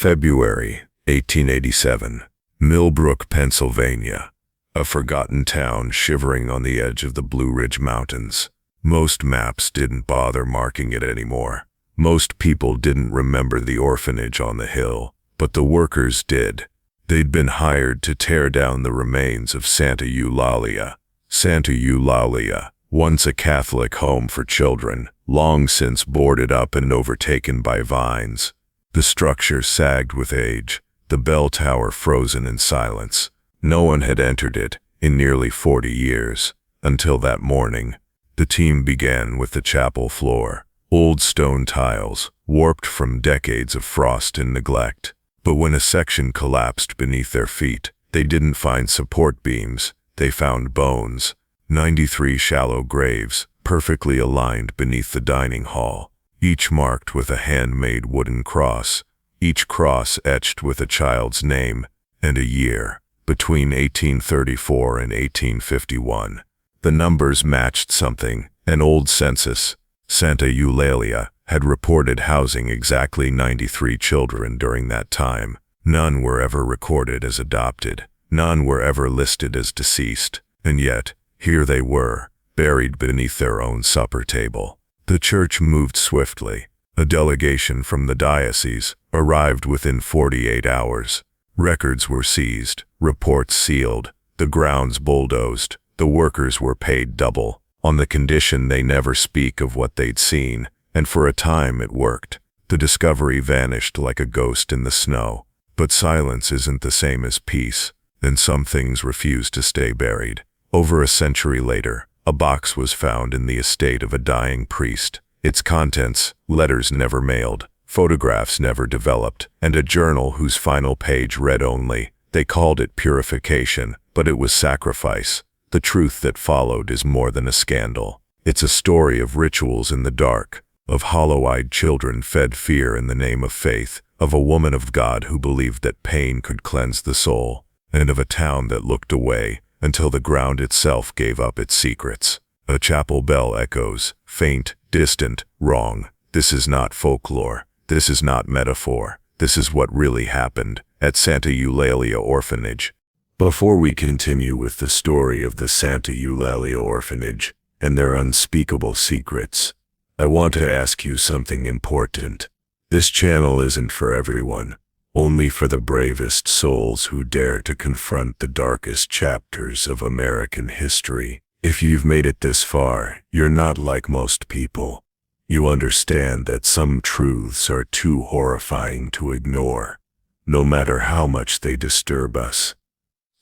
February 1887, Millbrook, Pennsylvania, a forgotten town shivering on the edge of the Blue Ridge Mountains. Most maps didn't bother marking it anymore. Most people didn't remember the orphanage on the hill, but the workers did. They'd been hired to tear down the remains of Santa Eulalia. Santa Eulalia, once a Catholic home for children, long since boarded up and overtaken by vines. The structure sagged with age, the bell tower frozen in silence. No one had entered it in nearly 40 years, until that morning. The team began with the chapel floor, old stone tiles, warped from decades of frost and neglect. But when a section collapsed beneath their feet, they didn't find support beams, they found bones. 93 shallow graves, perfectly aligned beneath the dining hall, each marked with a handmade wooden cross, each cross etched with a child's name and a year, between 1834 and 1851. The numbers matched something, an old census. Santa Eulalia had reported housing exactly 93 children during that time. None were ever recorded as adopted, none were ever listed as deceased, and yet, here they were, buried beneath their own supper table. The church moved swiftly. A delegation from the diocese arrived within 48 hours. Records were seized, reports sealed, the grounds bulldozed. The workers were paid double, on the condition they never speak of what they'd seen, and for a time it worked. The discovery vanished like a ghost in the snow. But silence isn't the same as peace, and some things refuse to stay buried. Over a century later, a box was found in the estate of a dying priest. Its contents, letters never mailed, photographs never developed, and a journal whose final page read only, "They called it purification, but it was sacrifice." The truth that followed is more than a scandal. It's a story of rituals in the dark, of hollow-eyed children fed fear in the name of faith, of a woman of God who believed that pain could cleanse the soul, and of a town that looked away until the ground itself gave up its secrets. A chapel bell echoes, faint, distant, wrong. This is not folklore. This is not metaphor. This is what really happened at Santa Eulalia Orphanage. Before we continue with the story of the Santa Eulalia Orphanage and their unspeakable secrets, I want to ask you something important. This channel isn't for everyone, only for the bravest souls who dare to confront the darkest chapters of American history. If you've made it this far, you're not like most people. You understand that some truths are too horrifying to ignore, no matter how much they disturb us.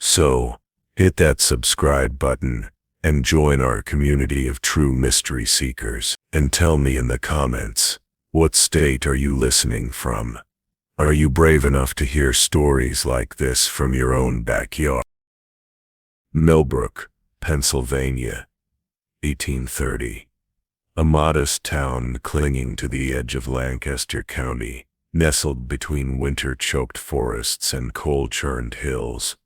So, hit that subscribe button and join our community of true mystery seekers. And tell me in the comments, what state are you listening from? Are you brave enough to hear stories like this from your own backyard? Millbrook, Pennsylvania, 1830. A modest town clinging to the edge of Lancaster County, nestled between winter-choked forests and coal-churned hills.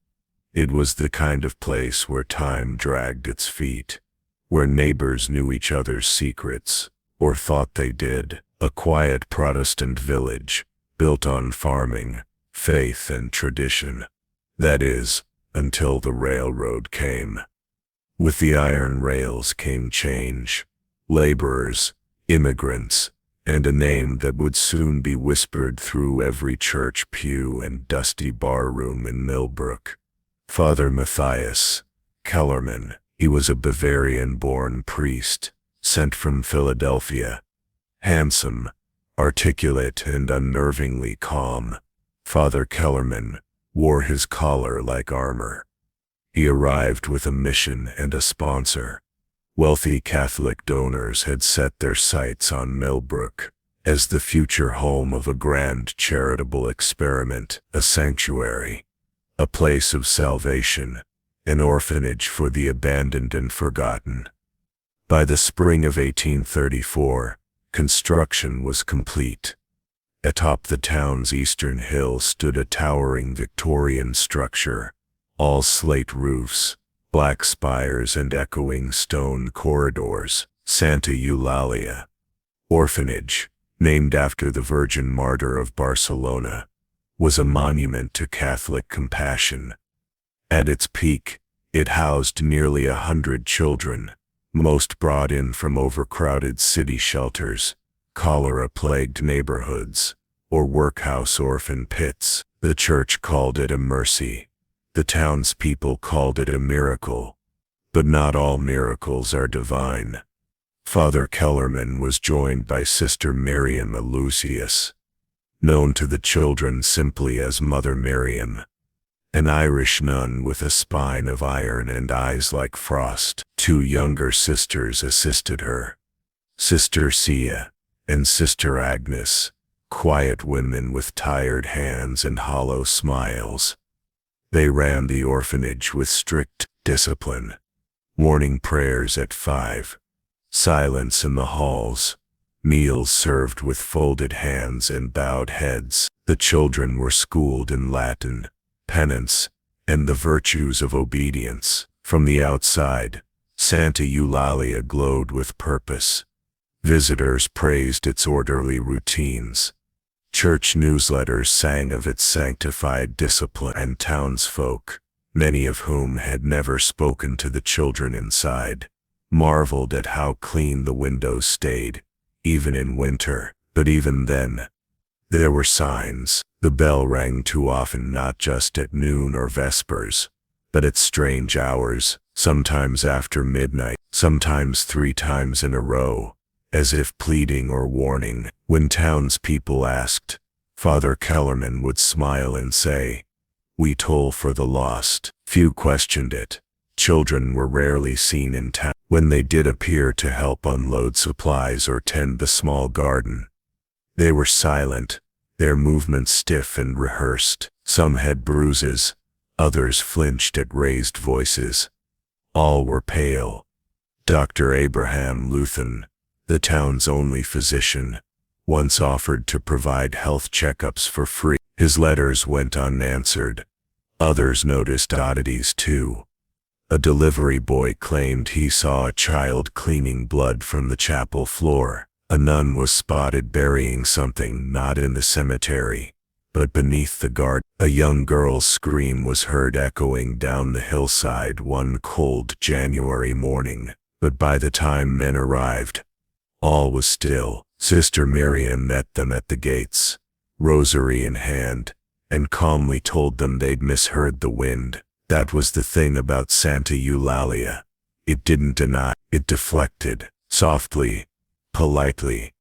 It was the kind of place where time dragged its feet, where neighbors knew each other's secrets, or thought they did. A quiet Protestant village, built on farming, faith, and tradition. That is, until the railroad came. With the iron rails came change, laborers, immigrants, and a name that would soon be whispered through every church pew and dusty barroom in Millbrook. Father Matthias Kellerman. He was a Bavarian-born priest, sent from Philadelphia. Handsome, articulate, and unnervingly calm, Father Kellerman wore his collar like armor. He arrived with a mission and a sponsor. Wealthy Catholic donors had set their sights on Millbrook as the future home of a grand charitable experiment, a sanctuary, a place of salvation, an orphanage for the abandoned and forgotten. By the spring of 1834, construction was complete. Atop the town's eastern hill stood a towering Victorian structure, all slate roofs, black spires, and echoing stone corridors. Santa Eulalia Orphanage, named after the Virgin Martyr of Barcelona. was a monument to Catholic compassion. At its peak, it housed nearly 100 children, most brought in from overcrowded city shelters, cholera-plagued neighborhoods, or workhouse orphan pits. The church called it a mercy. The townspeople called it a miracle. But not all miracles are divine. Father Kellerman was joined by Sister Miriam Aloysius, known to the children simply as Mother Miriam, an Irish nun with a spine of iron and eyes like frost. 2 younger sisters assisted her, Sister Sia and Sister Agnes, quiet women with tired hands and hollow smiles. They ran the orphanage with strict discipline, morning prayers at 5, silence in the halls, meals served with folded hands and bowed heads. The children were schooled in Latin, penance, and the virtues of obedience. From the outside, Santa Eulalia glowed with purpose. Visitors praised its orderly routines. Church newsletters sang of its sanctified discipline, and townsfolk, many of whom had never spoken to the children inside, marveled at how clean the windows stayed, even in winter. But even then, there were signs. The bell rang too often, not just at noon or vespers, but at strange hours, sometimes after midnight, sometimes 3 times in a row, as if pleading or warning. When townspeople asked, Father Kellerman would smile and say, "We toll for the lost." Few questioned it. Children were rarely seen in town. When they did appear to help unload supplies or tend the small garden, they were silent, their movements stiff and rehearsed. Some had bruises, others flinched at raised voices. All were pale. Dr. Abraham Luthen, the town's only physician, once offered to provide health checkups for free. His letters went unanswered. Others noticed oddities too. A delivery boy claimed he saw a child cleaning blood from the chapel floor. A nun was spotted burying something not in the cemetery, but beneath the garden. A young girl's scream was heard echoing down the hillside one cold January morning. But by the time men arrived, all was still. Sister Miriam met them at the gates, rosary in hand, and calmly told them they'd misheard the wind. That was the thing about Santa Eulalia. It didn't deny, it deflected, softly, politely,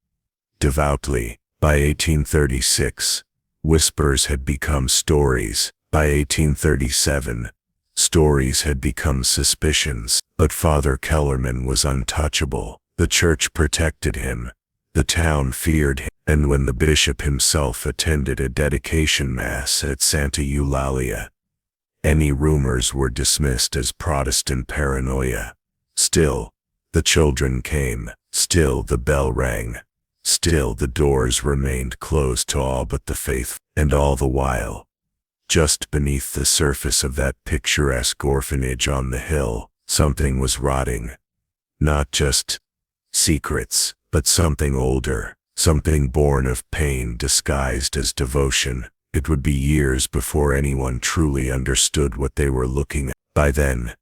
devoutly. By 1836, whispers had become stories. By 1837, stories had become suspicions. But Father Kellerman was untouchable. The church protected him. The town feared him. And when the bishop himself attended a dedication mass at Santa Eulalia, any rumors were dismissed as Protestant paranoia. Still, the children came. Still the bell rang. Still the doors remained closed to all but the faithful. And all the while, just beneath the surface of that picturesque orphanage on the hill, something was rotting. Not just secrets, but something older, something born of pain disguised as devotion. It would be years before anyone truly understood what they were looking at. By then,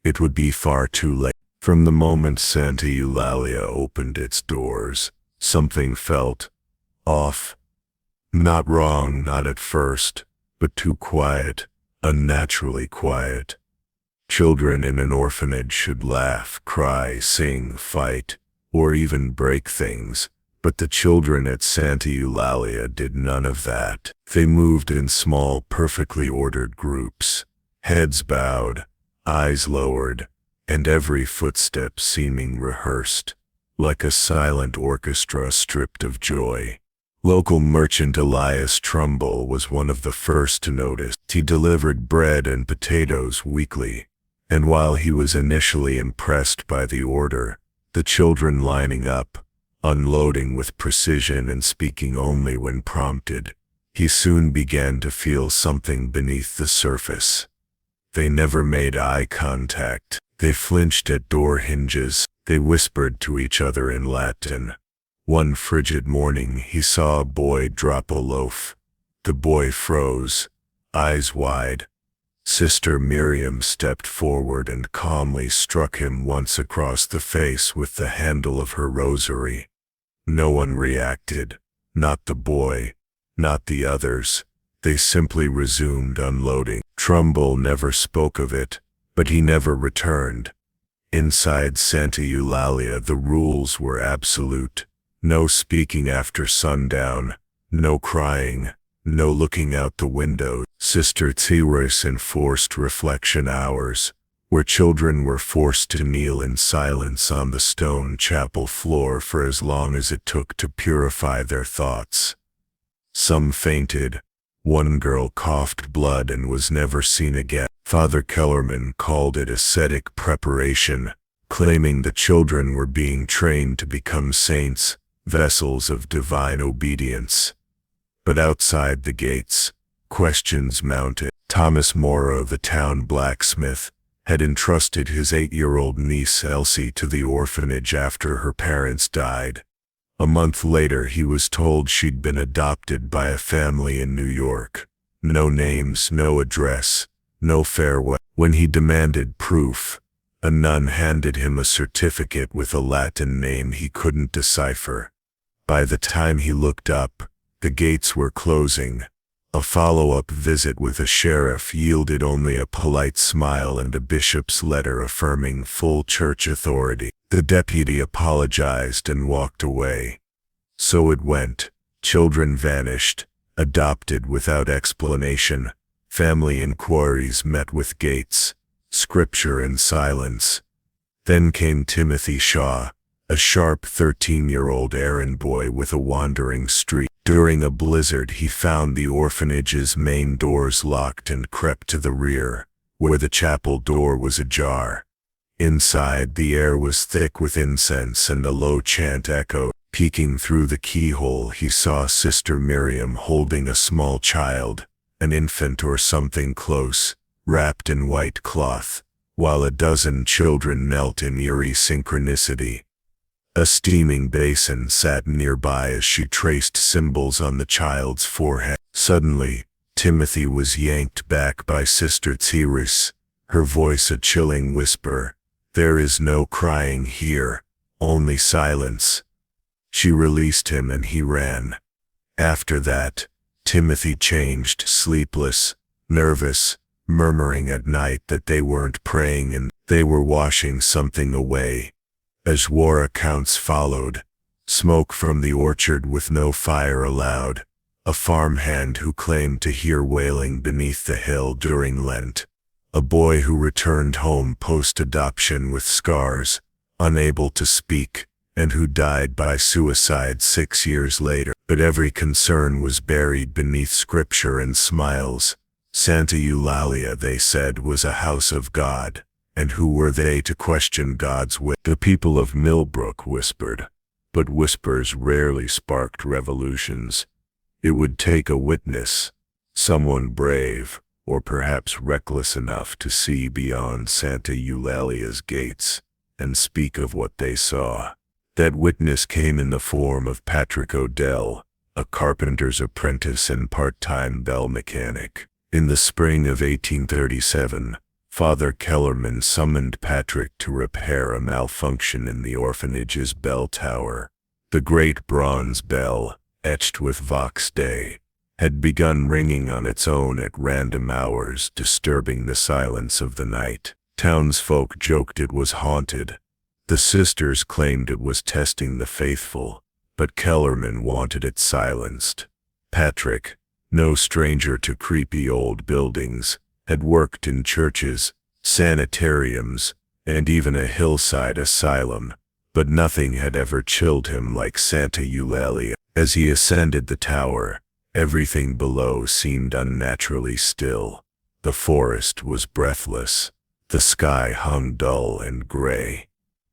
it would be far too late. From the moment Santa Eulalia opened its doors, something felt off. Not wrong, not at first, but too quiet, unnaturally quiet. Children in an orphanage should laugh, cry, sing, fight, or even break things. But the children at Santa Eulalia did none of that. They moved in small, perfectly ordered groups, heads bowed, eyes lowered, and every footstep seeming rehearsed, like a silent orchestra stripped of joy. Local merchant Elias Trumbull was one of the first to notice. He delivered bread and potatoes weekly, and while he was initially impressed by the order, the children lining up, unloading with precision and speaking only when prompted, he soon began to feel something beneath the surface. They never made eye contact. They flinched at door hinges. They whispered to each other in Latin. One frigid morning he saw a boy drop a loaf, The boy froze, eyes wide. Sister Miriam stepped forward and calmly struck him once across the face with the handle of her rosary. No one reacted, not the boy, not the others. They simply resumed unloading. Trumbull never spoke of it, but he never returned. Inside Santa Eulalia, the rules were absolute. No speaking after sundown, no crying, no looking out the window. Sister Therese enforced reflection hours, where children were forced to kneel in silence on the stone chapel floor for as long as it took to purify their thoughts. Some fainted. One girl coughed blood and was never seen again. Father Kellerman called it ascetic preparation, claiming the children were being trained to become saints, vessels of divine obedience. But outside the gates, questions mounted. Thomas Morrow, the town blacksmith, had entrusted his 8-year-old niece Elsie to the orphanage after her parents died. A month later he was told she'd been adopted by a family in New York. No names, no address, no farewell. When he demanded proof, a nun handed him a certificate with a Latin name he couldn't decipher. By the time he looked up, the gates were closing. A follow-up visit with a sheriff yielded only a polite smile and a bishop's letter affirming full church authority. The deputy apologized and walked away. So it went. Children vanished, adopted without explanation. Family inquiries met with gates, scripture and silence. Then came Timothy Shaw, a sharp 13-year-old errand boy with a wandering streak. During a blizzard he found the orphanage's main doors locked and crept to the rear, where the chapel door was ajar. Inside, the air was thick with incense and a low chant echoed. Peeking through the keyhole, he saw Sister Miriam holding a small child, an infant or something close, wrapped in white cloth, while a dozen children knelt in eerie synchronicity. A steaming basin sat nearby as she traced symbols on the child's forehead. Suddenly, Timothy was yanked back by Sister Therese, her voice a chilling whisper. "There is no crying here, only silence." She released him and he ran. After that, Timothy changed, sleepless, nervous, murmuring at night that they weren't praying and they were washing something away. As war accounts followed, smoke from the orchard with no fire allowed, a farmhand who claimed to hear wailing beneath the hill during Lent, a boy who returned home post-adoption with scars, unable to speak, and who died by suicide 6 years later. But every concern was buried beneath scripture and smiles. Santa Eulalia, they said, was a house of God, and who were they to question God's will? The people of Millbrook whispered, but whispers rarely sparked revolutions. It would take a witness, someone brave, or perhaps reckless enough to see beyond Santa Eulalia's gates, and speak of what they saw. That witness came in the form of Patrick Odell, a carpenter's apprentice and part-time bell mechanic. In the spring of 1837, Father Kellerman summoned Patrick to repair a malfunction in the orphanage's bell tower. The great bronze bell, etched with Vox Dei, had begun ringing on its own at random hours, disturbing the silence of the night. Townsfolk joked it was haunted. The sisters claimed it was testing the faithful, but Kellerman wanted it silenced. Patrick, no stranger to creepy old buildings, had worked in churches, sanitariums, and even a hillside asylum, but nothing had ever chilled him like Santa Eulalia. As he ascended the tower, everything below seemed unnaturally still. The forest was breathless. The sky hung dull and gray.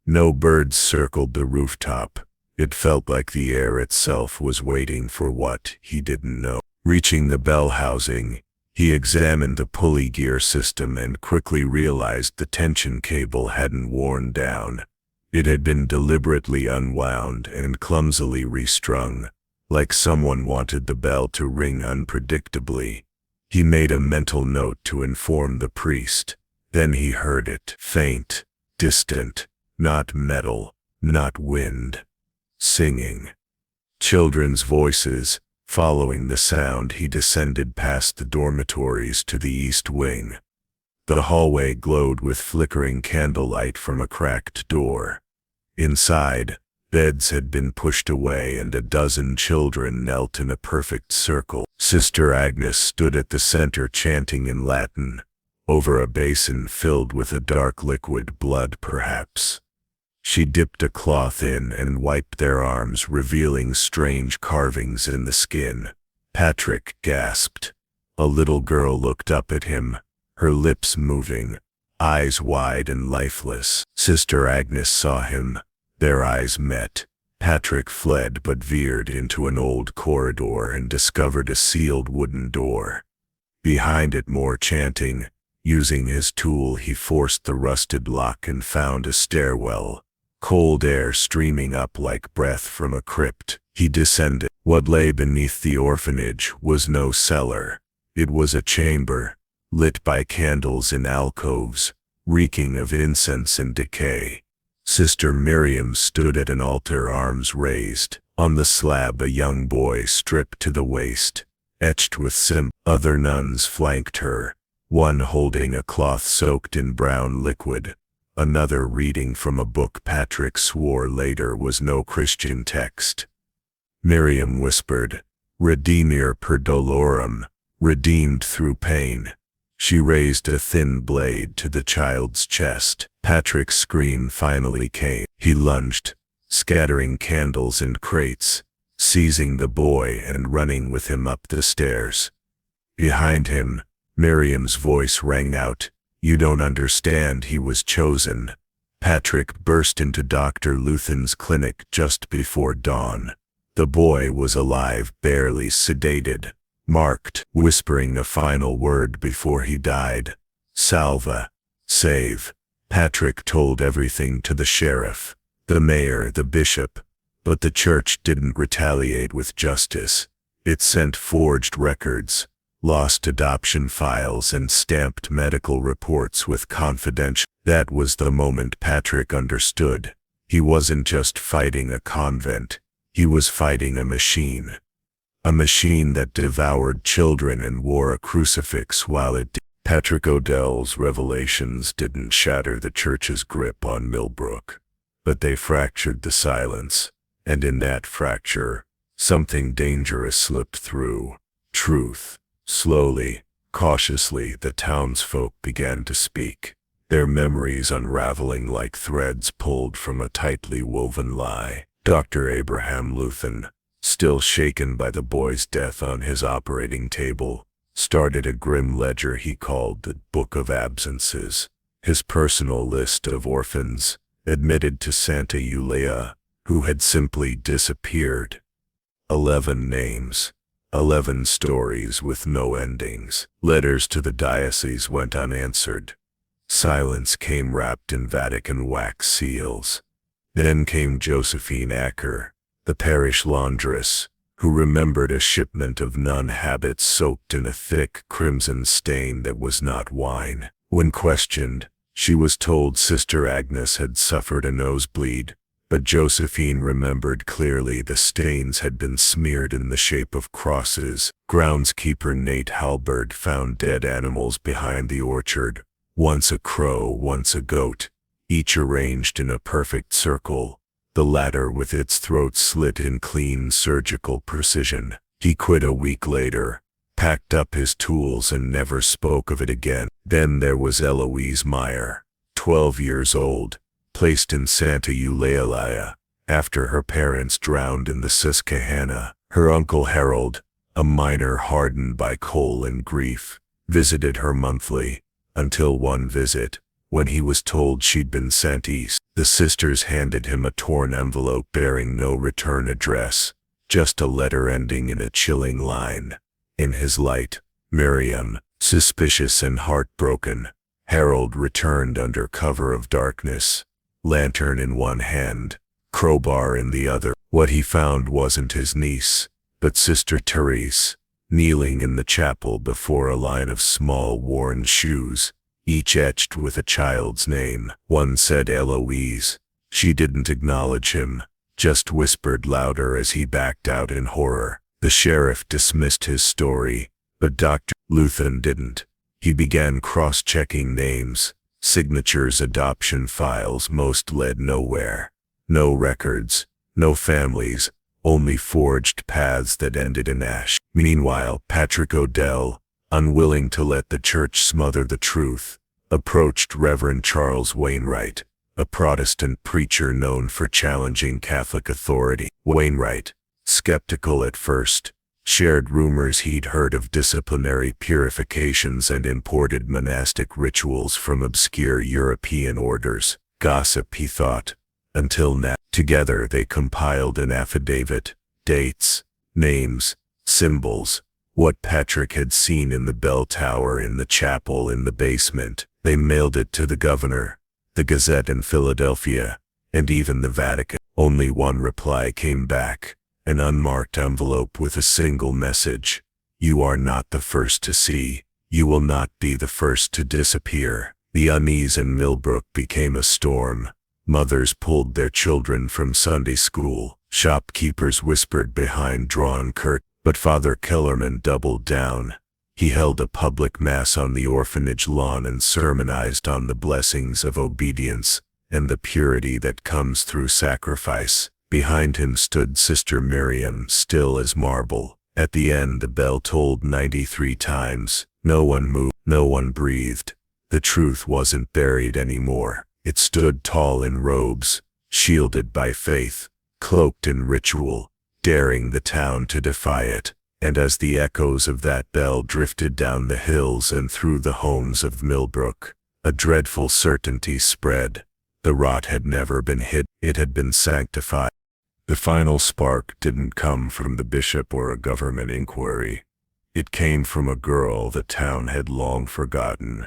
No birds circled the rooftop. It felt like the air itself was waiting for what he didn't know. Reaching the bell housing, he examined the pulley gear system and quickly realized the tension cable hadn't worn down. It had been deliberately unwound and clumsily restrung, like someone wanted the bell to ring unpredictably. He made a mental note to inform the priest. Then he heard it, faint, distant, not metal, not wind. Singing. Children's voices. Following the sound, he descended past the dormitories to the east wing. The hallway glowed with flickering candlelight from a cracked door. Inside, beds had been pushed away and a dozen children knelt in a perfect circle. Sister Agnes stood at the center chanting in Latin, over a basin filled with a dark liquid, blood perhaps. She dipped a cloth in and wiped their arms, revealing strange carvings in the skin. Patrick gasped. A little girl looked up at him, her lips moving, eyes wide and lifeless. Sister Agnes saw him. Their eyes met. Patrick fled but veered into an old corridor and discovered a sealed wooden door. Behind it, more chanting. Using his tool, he forced the rusted lock and found a stairwell. Cold air streaming up like breath from a crypt. He descended. What lay beneath the orphanage was no cellar. It was a chamber, lit by candles in alcoves, reeking of incense and decay. Sister Miriam stood at an altar, arms raised. On the slab, a young boy stripped to the waist, etched with symbols. Other nuns flanked her, one holding a cloth soaked in brown liquid, another reading from a book Patrick swore later was no Christian text. Miriam whispered, "Redimir per dolorem," redeemed through pain. She raised a thin blade to the child's chest. Patrick's scream finally came. He lunged, scattering candles and crates, seizing the boy and running with him up the stairs. Behind him, Miriam's voice rang out, "You don't understand, he was chosen." Patrick burst into Dr. Luthen's clinic just before dawn. The boy was alive, barely sedated, marked, whispering a final word before he died. "Salva. Save." Patrick told everything to the sheriff, the mayor, the bishop, but the church didn't retaliate with justice. It sent forged records, lost adoption files, and stamped medical reports with confidential. That was the moment Patrick understood. He wasn't just fighting a convent, he was fighting a machine. A machine that devoured children and wore a crucifix while it did. Patrick Odell's revelations didn't shatter the church's grip on Millbrook, but they fractured the silence, and in that fracture, something dangerous slipped through. Truth. Slowly, cautiously, the townsfolk began to speak, their memories unraveling like threads pulled from a tightly woven lie. Dr. Abraham Luthen, still shaken by the boy's death on his operating table, started a grim ledger he called the Book of Absences, his personal list of orphans, admitted to Santa Eulalia, who had simply disappeared. 11 names, 11 stories with no endings. Letters to the diocese went unanswered. Silence came wrapped in Vatican wax seals. Then came Josephine Acker, the parish laundress, who remembered a shipment of nun habits soaked in a thick crimson stain that was not wine. When questioned, she was told Sister Agnes had suffered a nosebleed, but Josephine remembered clearly the stains had been smeared in the shape of crosses. Groundskeeper Nate Halberd found dead animals behind the orchard, once a crow, once a goat, each arranged in a perfect circle, the latter with its throat slit in clean surgical precision. He quit a week later, packed up his tools and never spoke of it again. Then there was Eloise Meyer, 12 years old, placed in Santa Eulalia after her parents drowned in the Susquehanna. Her uncle Harold, a miner hardened by coal and grief, visited her monthly, until one visit, when he was told she'd been sent east. The sisters handed him a torn envelope bearing no return address, just a letter ending in a chilling line. In his light, Miriam, suspicious and heartbroken. Harold returned under cover of darkness, lantern in one hand, crowbar in the other. What he found wasn't his niece, but Sister Therese, kneeling in the chapel before a line of small worn shoes, each etched with a child's name. One said Eloise. She didn't acknowledge him, just whispered louder as he backed out in horror. The sheriff dismissed his story, but Dr. Luthen didn't. He began cross-checking names, signatures, adoption files. Most led nowhere. No records, no families, only forged paths that ended in ash. Meanwhile, Patrick O'Dell, unwilling to let the church smother the truth, approached Reverend Charles Wainwright, a Protestant preacher known for challenging Catholic authority. Wainwright, skeptical at first, shared rumors he'd heard of disciplinary purifications and imported monastic rituals from obscure European orders. Gossip, he thought, until now. Together they compiled an affidavit, dates, names, symbols, what Patrick had seen in the bell tower, in the chapel, in the basement. They mailed it to the governor, the Gazette in Philadelphia, and even the Vatican. Only one reply came back, an unmarked envelope with a single message: "You are not the first to see. You will not be the first to disappear." The unease in Millbrook became a storm. Mothers pulled their children from Sunday school. Shopkeepers whispered behind drawn curtains. But Father Kellerman doubled down. He held a public mass on the orphanage lawn and sermonized on the blessings of obedience and the purity that comes through sacrifice. Behind him stood Sister Miriam, still as marble. At the end, the bell tolled 93 times. No one moved, no one breathed. The truth wasn't buried anymore. It stood tall in robes, shielded by faith, cloaked in ritual, daring the town to defy it. And as the echoes of that bell drifted down the hills and through the homes of Millbrook, a dreadful certainty spread. The rot had never been hid, it had been sanctified. The final spark didn't come from the bishop or a government inquiry. It came from a girl the town had long forgotten,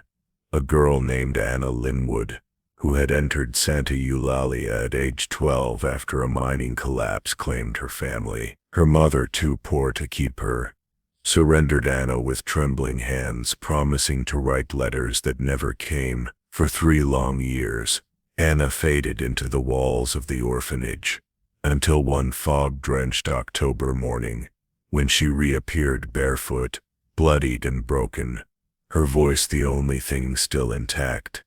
a girl named Anna Linwood, who had entered Santa Eulalia at age 12 after a mining collapse claimed her family. Her mother, too poor to keep her, surrendered Anna with trembling hands, promising to write letters that never came. For 3 long years, Anna faded into the walls of the orphanage, until one fog-drenched October morning, when she reappeared barefoot, bloodied and broken, her voice the only thing still intact.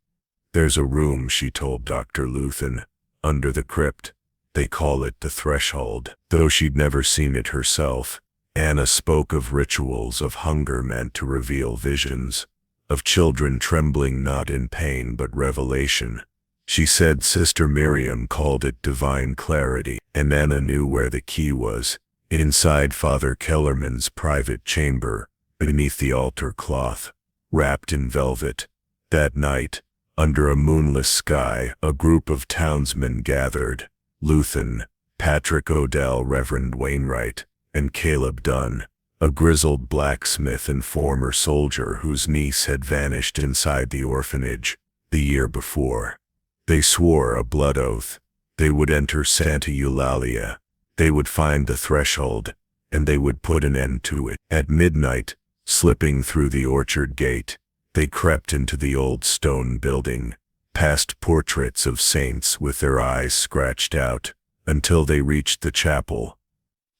"There's a room," she told Dr. Luthen, "under the crypt. They call it the threshold." Though she'd never seen it herself, Anna spoke of rituals, of hunger meant to reveal visions, of children trembling not in pain but revelation. She said Sister Miriam called it divine clarity, and Anna knew where the key was, inside Father Kellerman's private chamber, beneath the altar cloth, wrapped in velvet. That night, under a moonless sky, a group of townsmen gathered: Luthen, Patrick O'Dell, Reverend Wainwright, and Caleb Dunn, a grizzled blacksmith and former soldier whose niece had vanished inside the orphanage the year before. They swore a blood oath. They would enter Santa Eulalia. They would find the threshold, and they would put an end to it. At midnight, slipping through the orchard gate, they crept into the old stone building, past portraits of saints with their eyes scratched out, until they reached the chapel.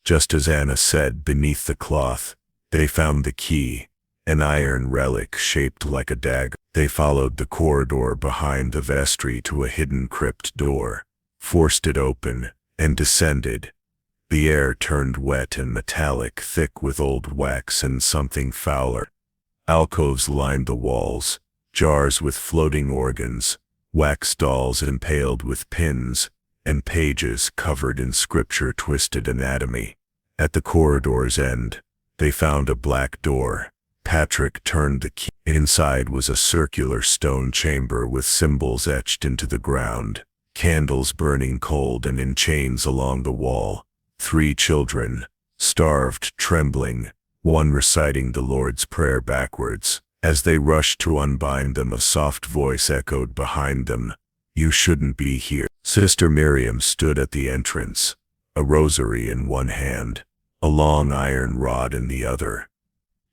Just as Anna said, beneath the cloth, they found the key, an iron relic shaped like a dagger. They followed the corridor behind the vestry to a hidden crypt door, forced it open, and descended. The air turned wet and metallic, thick with old wax and something fouler. Alcoves lined the walls, jars with floating organs, wax dolls impaled with pins, and pages covered in scripture twisted anatomy. At the corridor's end, they found a black door. Patrick turned the key. Inside was a circular stone chamber with symbols etched into the ground, candles burning cold and in chains along the wall. 3 children, starved, trembling, one reciting the Lord's Prayer backwards. As they rushed to unbind them, a soft voice echoed behind them: "You shouldn't be here." Sister Miriam stood at the entrance, a rosary in one hand, a long iron rod in the other.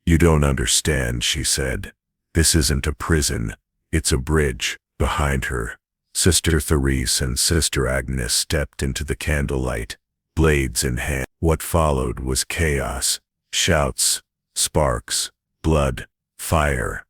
"You don't understand," she said. "This isn't a prison, it's a bridge." Behind her, Sister Therese and Sister Agnes stepped into the candlelight, blades in hand. What followed was chaos, shouts, sparks, blood, fire.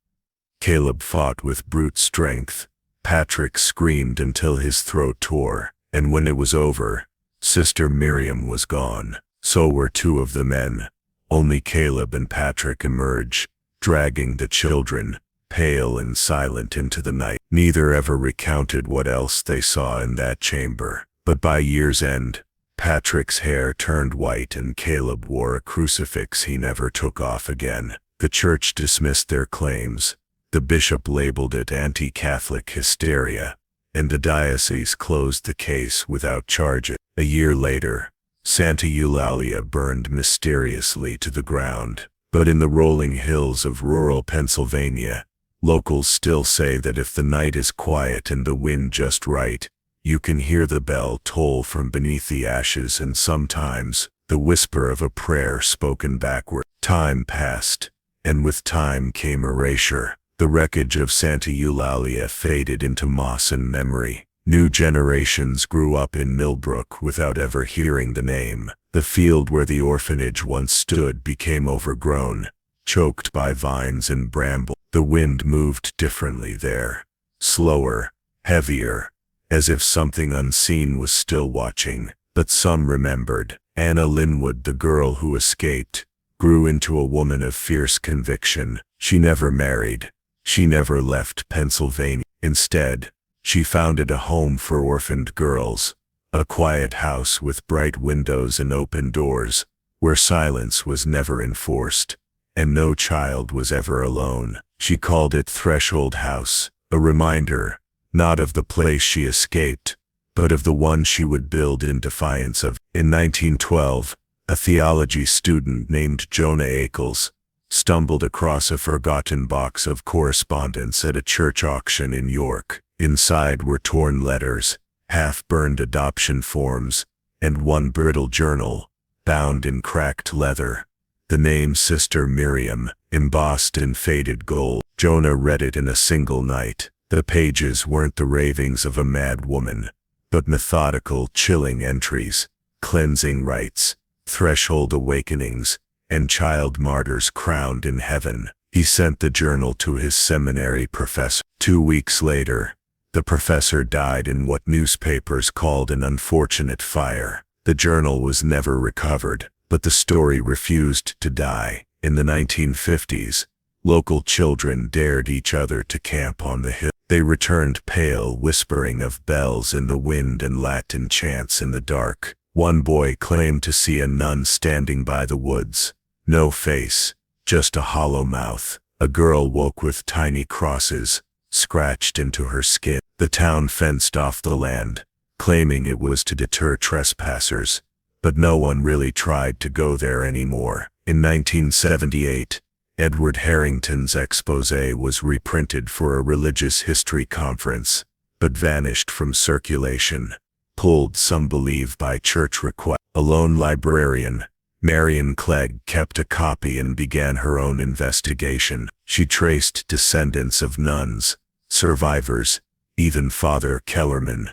Caleb fought with brute strength. Patrick screamed until his throat tore, and when it was over, Sister Miriam was gone. So were two of the men. Only Caleb and Patrick emerged, dragging the children, pale and silent, into the night. Neither ever recounted what else they saw in that chamber, but by year's end, Patrick's hair turned white and Caleb wore a crucifix he never took off again. The church dismissed their claims. The bishop labeled it anti-Catholic hysteria, and the diocese closed the case without charges. A year later, Santa Eulalia burned mysteriously to the ground. But in the rolling hills of rural Pennsylvania, locals still say that if the night is quiet and the wind just right, you can hear the bell toll from beneath the ashes, and sometimes the whisper of a prayer spoken backward. Time passed, and with time came erasure. The wreckage of Santa Eulalia faded into moss and memory. New generations grew up in Millbrook without ever hearing the name. The field where the orphanage once stood became overgrown, choked by vines and bramble. The wind moved differently there, slower, heavier, as if something unseen was still watching. But some remembered. Anna Linwood, the girl who escaped, grew into a woman of fierce conviction. She never married. She never left Pennsylvania. Instead, she founded a home for orphaned girls, a quiet house with bright windows and open doors, where silence was never enforced, and no child was ever alone. She called it Threshold House, a reminder, not of the place she escaped, but of the one she would build in defiance of. In 1912, a theology student named Jonah Ackles stumbled across a forgotten box of correspondence at a church auction in York. Inside were torn letters, half-burned adoption forms, and one brittle journal, bound in cracked leather. The name Sister Miriam, embossed in faded gold. Jonah read it in a single night. The pages weren't the ravings of a mad woman, but methodical, chilling entries, cleansing rites, threshold awakenings, and child martyrs crowned in heaven. He sent the journal to his seminary professor. 2 weeks later, the professor died in what newspapers called an unfortunate fire. The journal was never recovered, but the story refused to die. In the 1950s, local children dared each other to camp on the hill. They returned pale, whispering of bells in the wind and Latin chants in the dark. One boy claimed to see a nun standing by the woods. No face, just a hollow mouth. A girl woke with tiny crosses scratched into her skin. The town fenced off the land, claiming it was to deter trespassers, but no one really tried to go there anymore. In 1978, Edward Harrington's exposé was reprinted for a religious history conference, but vanished from circulation, pulled some believe by church request. A lone librarian, Marion Clegg, kept a copy and began her own investigation. She traced descendants of nuns, survivors, even Father Kellerman.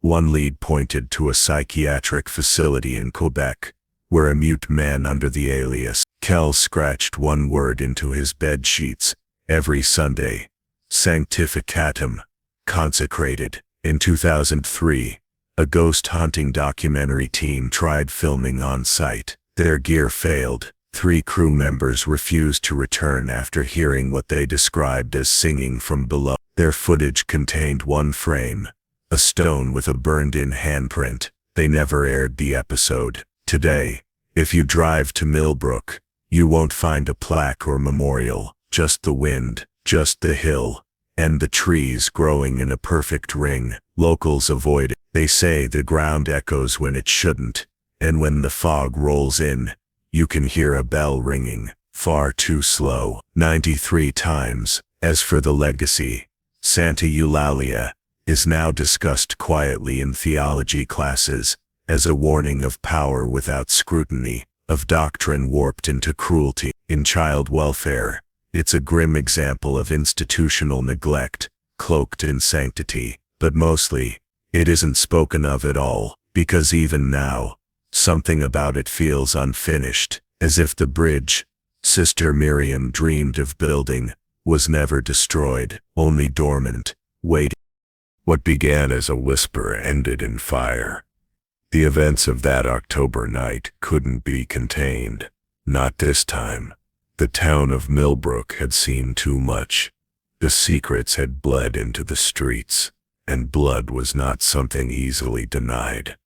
One lead pointed to a psychiatric facility in Quebec, where a mute man under the alias Kel scratched one word into his bed sheets every Sunday: Sanctificatum, consecrated. In 2003, a ghost hunting documentary team tried filming on site. Their gear failed. 3 crew members refused to return after hearing what they described as singing from below. Their footage contained one frame, a stone with a burned-in handprint. They never aired the episode. Today, if you drive to Millbrook, you won't find a plaque or memorial, just the wind, just the hill, and the trees growing in a perfect ring. Locals avoid it. They say the ground echoes when it shouldn't, and when the fog rolls in, you can hear a bell ringing, far too slow, 93 times. As for the legacy, Santa Eulalia is now discussed quietly in theology classes as a warning of power without scrutiny, of doctrine warped into cruelty. In child welfare, it's a grim example of institutional neglect, cloaked in sanctity, but mostly, it isn't spoken of at all, because even now, something about it feels unfinished, as if the bridge Sister Miriam dreamed of building was never destroyed, only dormant, waiting. What began as a whisper ended in fire. The events of that October night couldn't be contained. Not this time. The town of Millbrook had seen too much. The secrets had bled into the streets, and blood was not something easily denied.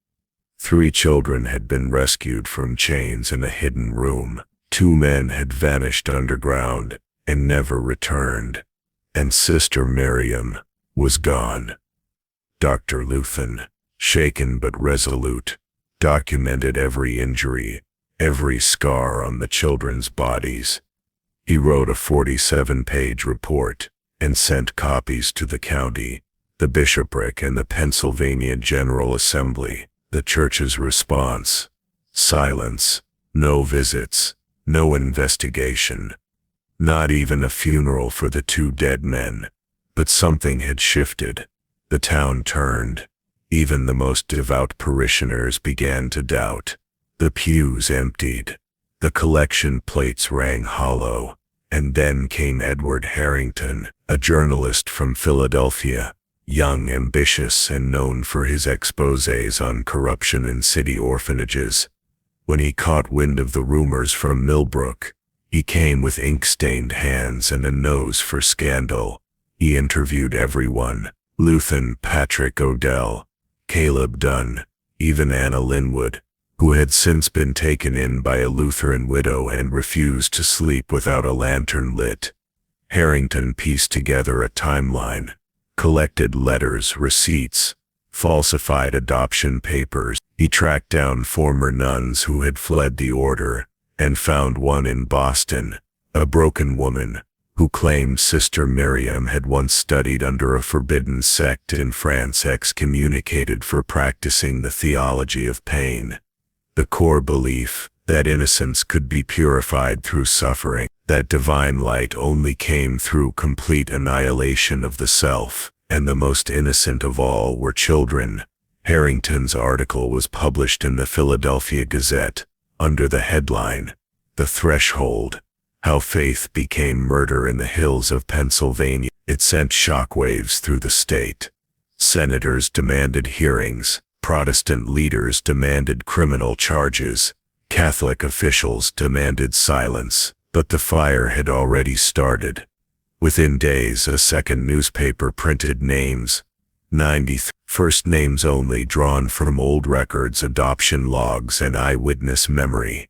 3 children had been rescued from chains in a hidden room. 2 men had vanished underground and never returned. And Sister Miriam was gone. Dr. Luthen, shaken but resolute, documented every injury, every scar on the children's bodies. He wrote a 47-page report and sent copies to the county, the bishopric, and the Pennsylvania General Assembly. The church's response: silence, no visits, no investigation, not even a funeral for the 2 dead men. But something had shifted. The town turned. Even the most devout parishioners began to doubt. The pews emptied. The collection plates rang hollow. And then came Edward Harrington, a journalist from Philadelphia, young, ambitious, and known for his exposés on corruption in city orphanages. When he caught wind of the rumors from Millbrook, he came with ink-stained hands and a nose for scandal. He interviewed everyone: Luthen, Patrick Odell, Caleb Dunn, even Anna Linwood, who had since been taken in by a Lutheran widow and refused to sleep without a lantern lit. Harrington pieced together a timeline, collected letters, receipts, falsified adoption papers. He tracked down former nuns who had fled the order, and found one in Boston, a broken woman, who claimed Sister Miriam had once studied under a forbidden sect in France, excommunicated for practicing the theology of pain. The core belief that innocence could be purified through suffering, that divine light only came through complete annihilation of the self, and the most innocent of all were children. Harrington's article was published in the Philadelphia Gazette, under the headline, "The Threshold: How Faith Became Murder in the Hills of Pennsylvania." It sent shockwaves through the state. Senators demanded hearings. Protestant leaders demanded criminal charges. Catholic officials demanded silence. But the fire had already started. Within days, a second newspaper printed names, 93 first names only, drawn from old records, adoption logs, and eyewitness memory.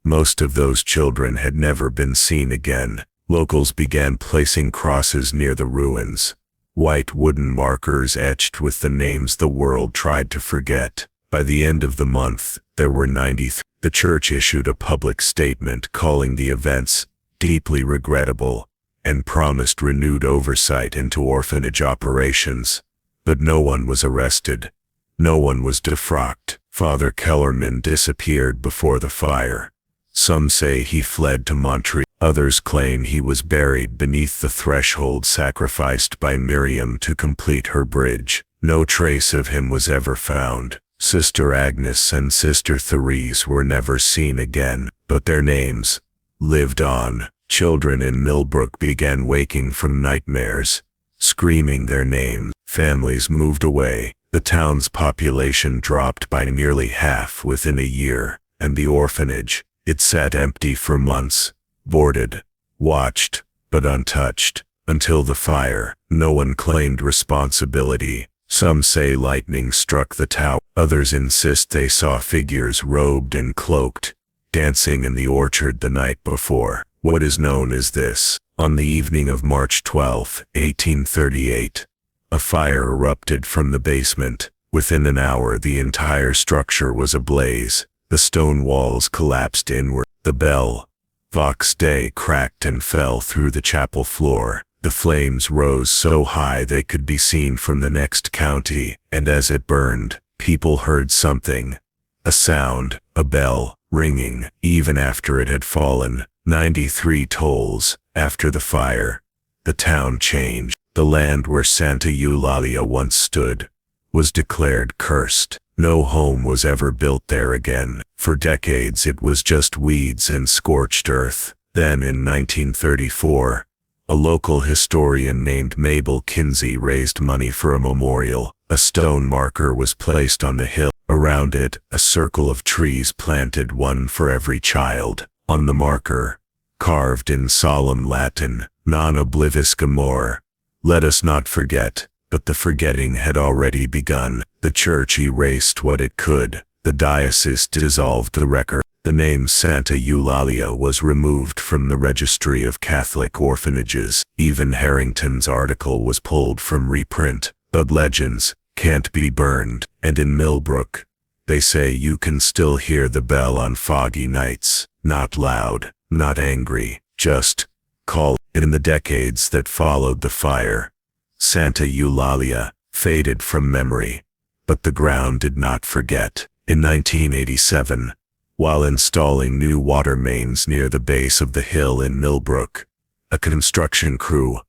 Most of those children had never been seen again. Locals began placing crosses near the ruins, white wooden markers etched with the names the world tried to forget. By the end of the month, there were 93. The church issued a public statement calling the events deeply regrettable and promised renewed oversight into orphanage operations. But no one was arrested. No one was defrocked. Father Kellerman disappeared before the fire. Some say he fled to Montreal. Others claim he was buried beneath the threshold sacrificed by Miriam to complete her bridge. No trace of him was ever found. Sister Agnes and Sister Therese were never seen again, but their names lived on. Children in Millbrook began waking from nightmares, screaming their names. Families moved away. The town's population dropped by nearly half within a year, and the orphanage, it sat empty for months, boarded, watched, but untouched, until the fire. No one claimed responsibility. Some say lightning struck the tower. Others insist they saw figures robed and cloaked, dancing in the orchard the night before. What is known as this: on the evening of March 12, 1838, a fire erupted from the basement. Within an hour, the entire structure was ablaze. The stone walls collapsed inward. The bell, Vox Dei, cracked and fell through the chapel floor. The flames rose so high they could be seen from the next county, and as it burned, people heard something. A sound, a bell, ringing, even after it had fallen. 93 tolls. After the fire, the town changed. The land where Santa Eulalia once stood was declared cursed. No home was ever built there again. For decades it was just weeds and scorched earth. Then in 1934, a local historian named Mabel Kinsey raised money for a memorial. A stone marker was placed on the hill. Around it, a circle of trees planted, one for every child. On the marker, carved in solemn Latin, non oblivisca mor, let us not forget. But the forgetting had already begun. The church erased what it could. The diocese dissolved the record. The name Santa Eulalia was removed from the registry of Catholic orphanages. Even Harrington's article was pulled from reprint. But legends can't be burned. And in Millbrook, they say you can still hear the bell on foggy nights. Not loud, not angry, just call. In the decades that followed the fire, Santa Eulalia faded from memory, but the ground did not forget. In 1987, while installing new water mains near the base of the hill in Millbrook, a construction crew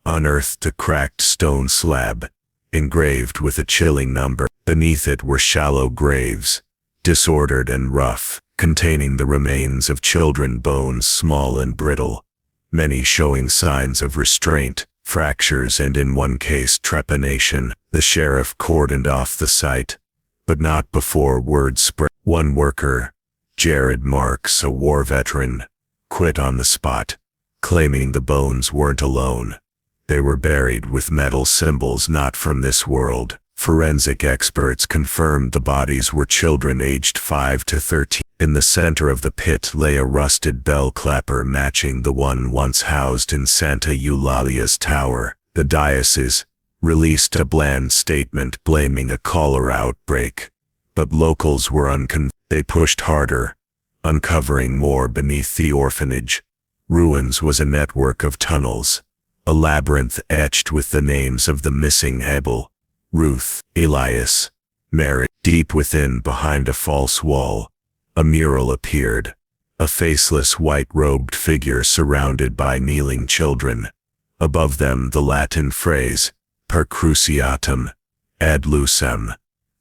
unearthed a cracked stone slab, engraved with a chilling number. Beneath it were shallow graves, disordered and rough, containing the remains of children, bones small and brittle, many showing signs of restraint, fractures, and in one case trepanation. The sheriff cordoned off the site, but not before word spread. One worker, Jared Marks, a war veteran, quit on the spot, claiming the bones weren't alone. They were buried with metal symbols not from this world. Forensic experts confirmed the bodies were children aged 5 to 13. In the center of the pit lay a rusted bell clapper matching the one once housed in Santa Eulalia's tower. The diocese released a bland statement blaming a cholera outbreak, but locals were unconvinced. They pushed harder, uncovering more beneath the orphanage. Ruins was a network of tunnels, a labyrinth etched with the names of the missing Abel, Ruth, Elias, Mary. Deep within, behind a false wall, a mural appeared, a faceless white-robed figure surrounded by kneeling children. Above them the Latin phrase, per cruciatum, ad lucem,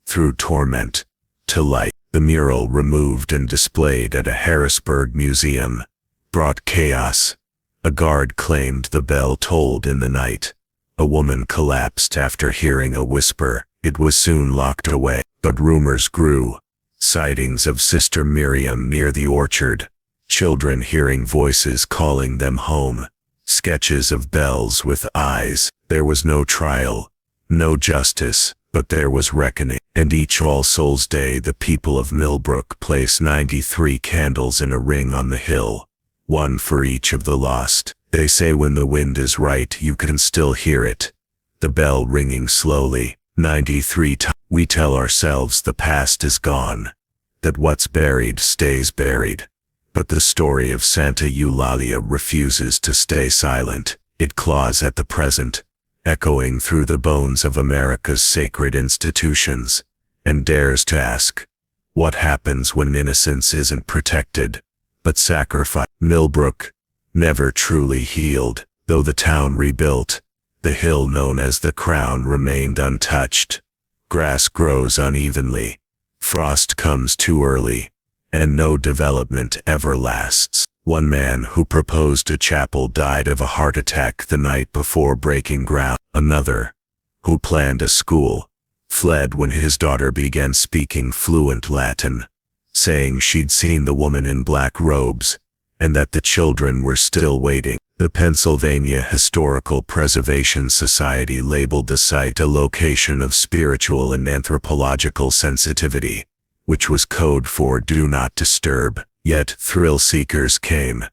through torment, to light. The mural, removed and displayed at a Harrisburg museum, brought chaos. A guard claimed the bell tolled in the night. A woman collapsed after hearing a whisper. It was soon locked away, but rumors grew. Sightings of Sister Miriam near the orchard, children hearing voices calling them home, sketches of bells with eyes. There was no trial, no justice, but there was reckoning. And each All Souls Day the people of Millbrook place 93 candles in a ring on the hill, one for each of the lost. They say when the wind is right you can still hear it, the bell ringing slowly, 93 times. We tell ourselves the past is gone, that what's buried stays buried. But the story of Santa Eulalia refuses to stay silent. It claws at the present, echoing through the bones of America's sacred institutions, and dares to ask, what happens when innocence isn't protected, but sacrificed? Millbrook never truly healed. Though the town rebuilt, the hill known as the Crown remained untouched. Grass grows unevenly, frost comes too early, and no development ever lasts. One man who proposed a chapel died of a heart attack the night before breaking ground. Another, who planned a school, fled when his daughter began speaking fluent Latin, saying she'd seen the woman in black robes, and that the children were still waiting. The Pennsylvania Historical Preservation Society labeled the site a location of spiritual and anthropological sensitivity, which was code for do not disturb. Yet thrill seekers came,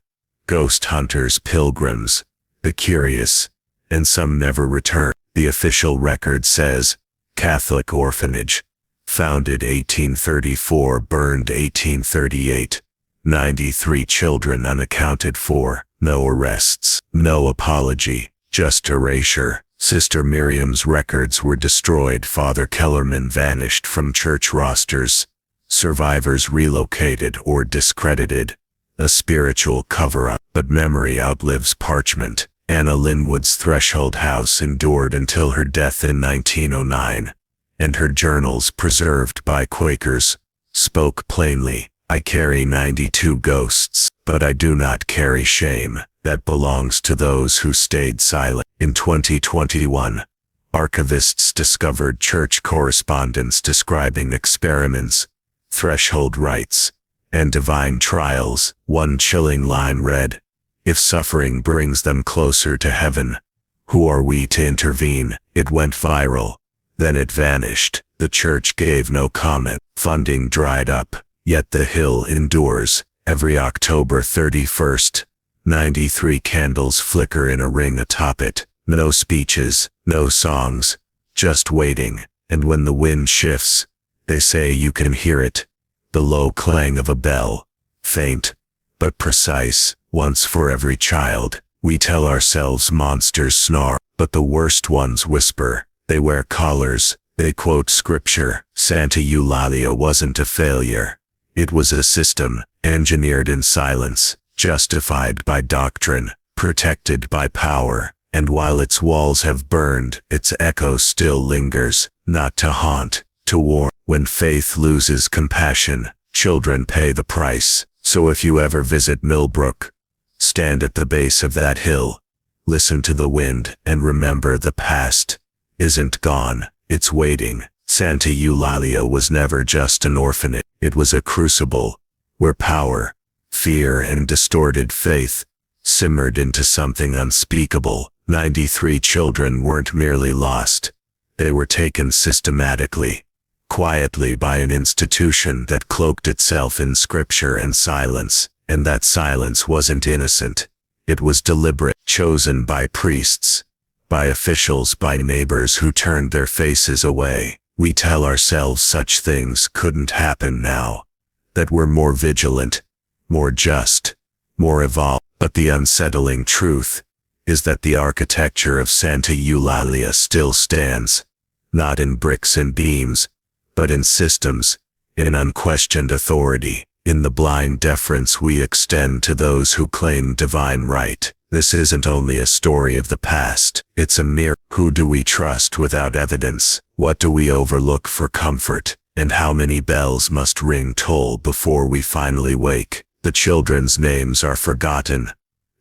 ghost hunters, pilgrims, the curious, and some never returned. The official record says, Catholic Orphanage, founded 1834, burned 1838, 93 children unaccounted for, no arrests, no apology, just erasure. Sister Miriam's records were destroyed. Father Kellerman vanished from church rosters. survivors relocated or discredited, a spiritual cover-up, but memory outlives parchment. Anna Linwood's Threshold House endured until her death in 1909, and her journals, preserved by Quakers, spoke plainly. I carry 92 ghosts, but I do not carry shame. That belongs to those who stayed silent. In 2021, archivists discovered church correspondence describing experiments, threshold rites, and divine trials. One chilling line read, "If suffering brings them closer to heaven, who are we to intervene?" It went viral. Then it vanished. The church gave no comment. Funding dried up, yet the hill endures. Every October 31st, 93 candles flicker in a ring atop it. No speeches, no songs, just waiting. And when the wind shifts, they say you can hear it. The low clang of a bell, faint, but precise. Once for every child, we tell ourselves monsters snarl, but the worst ones whisper. They wear collars, they quote scripture. Santa Eulalia wasn't a failure. It was a system, engineered in silence, justified by doctrine, protected by power. And while its walls have burned, its echo still lingers, not to haunt, to warn. When faith loses compassion, children pay the price. So if you ever visit Millbrook, stand at the base of that hill, listen to the wind, and remember the past isn't gone, it's waiting. Santa Eulalia was never just an orphanage. It was a crucible, where power, fear, and distorted faith simmered into something unspeakable. 93 children weren't merely lost. They were taken systematically, quietly, by an institution that cloaked itself in scripture and silence. And that silence wasn't innocent. It was deliberate, chosen by priests, by officials, by neighbors who turned their faces away. We tell ourselves such things couldn't happen now, that we're more vigilant, more just, more evolved. But the unsettling truth is that the architecture of Santa Eulalia still stands, not in bricks and beams, but in systems, in unquestioned authority, in the blind deference we extend to those who claim divine right. This isn't only a story of the past, it's a mirror. Who do we trust without evidence? What do we overlook for comfort? And how many bells must ring toll before we finally wake? The children's names are forgotten,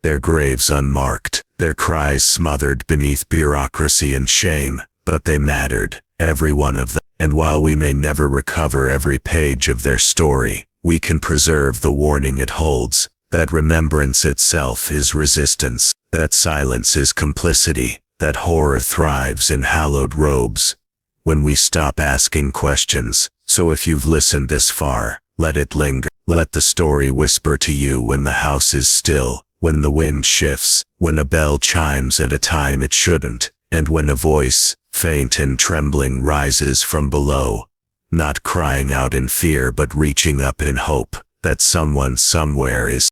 their graves unmarked, their cries smothered beneath bureaucracy and shame, but they mattered, every one of them. And while we may never recover every page of their story, we can preserve the warning it holds, that remembrance itself is resistance, that silence is complicity, that horror thrives in hallowed robes when we stop asking questions. So if you've listened this far, let it linger. Let the story whisper to you when the house is still, when the wind shifts, when a bell chimes at a time it shouldn't, and when a voice, faint and trembling, rises from below, not crying out in fear but reaching up in hope, that someone somewhere is